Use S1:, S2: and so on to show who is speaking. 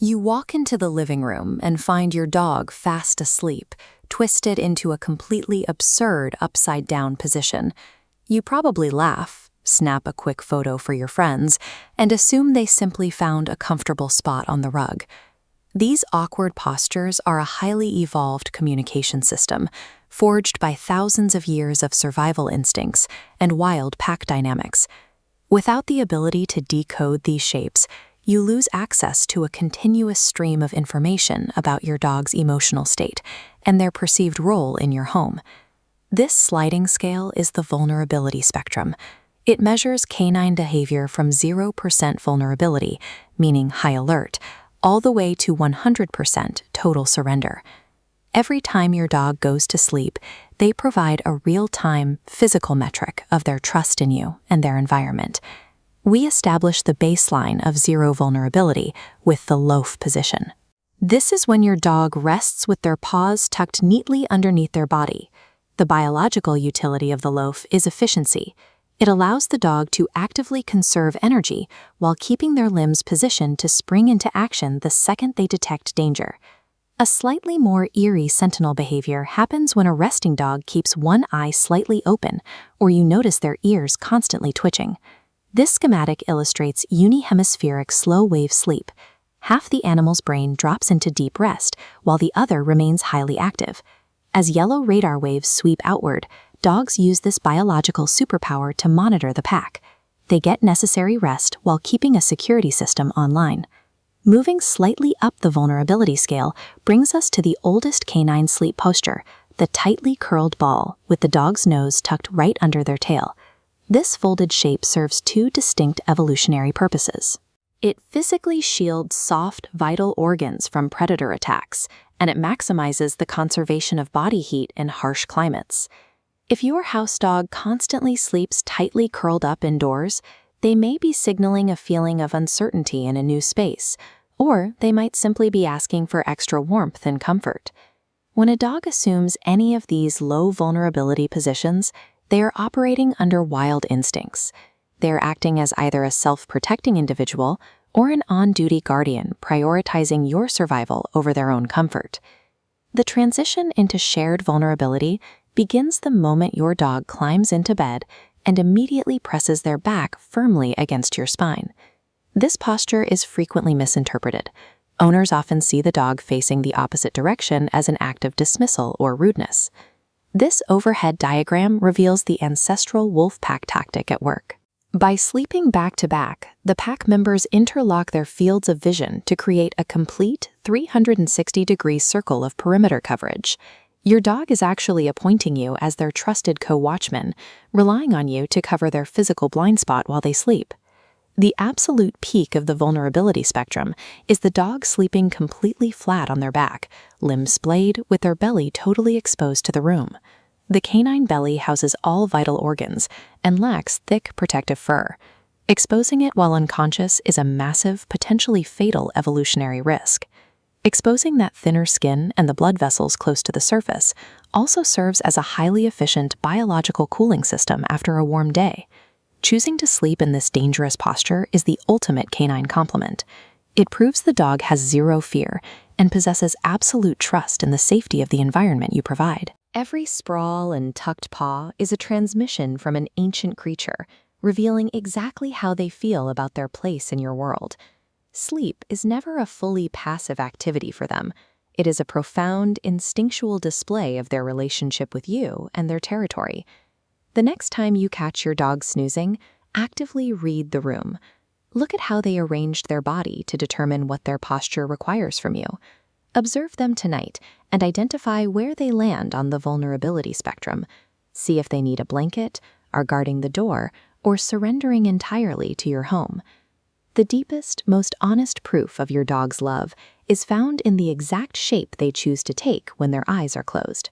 S1: You walk into the living room and find your dog fast asleep, twisted into a completely absurd upside-down position. You probably laugh, snap a quick photo for your friends, and assume they simply found a comfortable spot on the rug. These awkward postures are a highly evolved communication system, forged by thousands of years of survival instincts and wild pack dynamics. Without the ability to decode these shapes, you lose access to a continuous stream of information about your dog's emotional state and their perceived role in your home. This sliding scale is the vulnerability spectrum. It measures canine behavior from 0% vulnerability, meaning high alert, all the way to 100% total surrender. Every time your dog goes to sleep, they provide a real-time physical metric of their trust in you and their environment. We establish the baseline of zero vulnerability with the loaf position. This is when your dog rests with their paws tucked neatly underneath their body. The biological utility of the loaf is efficiency. It allows the dog to actively conserve energy while keeping their limbs positioned to spring into action the second they detect danger. A slightly more eerie sentinel behavior happens when a resting dog keeps one eye slightly open, or you notice their ears constantly twitching. This schematic illustrates unihemispheric slow-wave sleep. Half the animal's brain drops into deep rest, while the other remains highly active. As yellow radar waves sweep outward, dogs use this biological superpower to monitor the pack. They get necessary rest while keeping a security system online. Moving slightly up the vulnerability scale brings us to the oldest canine sleep posture, the tightly curled ball with the dog's nose tucked right under their tail. This folded shape serves two distinct evolutionary purposes. It physically shields soft, vital organs from predator attacks, and it maximizes the conservation of body heat in harsh climates. If your house dog constantly sleeps tightly curled up indoors, they may be signaling a feeling of uncertainty in a new space, or they might simply be asking for extra warmth and comfort. When a dog assumes any of these low vulnerability positions, they are operating under wild instincts. They are acting as either a self-protecting individual or an on-duty guardian, prioritizing your survival over their own comfort. The transition into shared vulnerability begins the moment your dog climbs into bed and immediately presses their back firmly against your spine. This posture is frequently misinterpreted. Owners often see the dog facing the opposite direction as an act of dismissal or rudeness. This overhead diagram reveals the ancestral wolf pack tactic at work. By sleeping back to back, the pack members interlock their fields of vision to create a complete 360-degree circle of perimeter coverage. Your dog is actually appointing you as their trusted co-watchman, relying on you to cover their physical blind spot while they sleep. The absolute peak of the vulnerability spectrum is the dog sleeping completely flat on their back, limbs splayed, with their belly totally exposed to the room. The canine belly houses all vital organs and lacks thick protective fur. Exposing it while unconscious is a massive, potentially fatal evolutionary risk. Exposing that thinner skin and the blood vessels close to the surface also serves as a highly efficient biological cooling system after a warm day. Choosing to sleep in this dangerous posture is the ultimate canine compliment. It proves the dog has zero fear and possesses absolute trust in the safety of the environment you provide. Every sprawl and tucked paw is a transmission from an ancient creature, revealing exactly how they feel about their place in your world. Sleep is never a fully passive activity for them. It is a profound, instinctual display of their relationship with you and their territory. The next time you catch your dog snoozing, actively read the room. Look at how they arranged their body to determine what their posture requires from you. Observe them tonight and identify where they land on the vulnerability spectrum. See if they need a blanket, are guarding the door, or surrendering entirely to your home. The deepest, most honest proof of your dog's love is found in the exact shape they choose to take when their eyes are closed.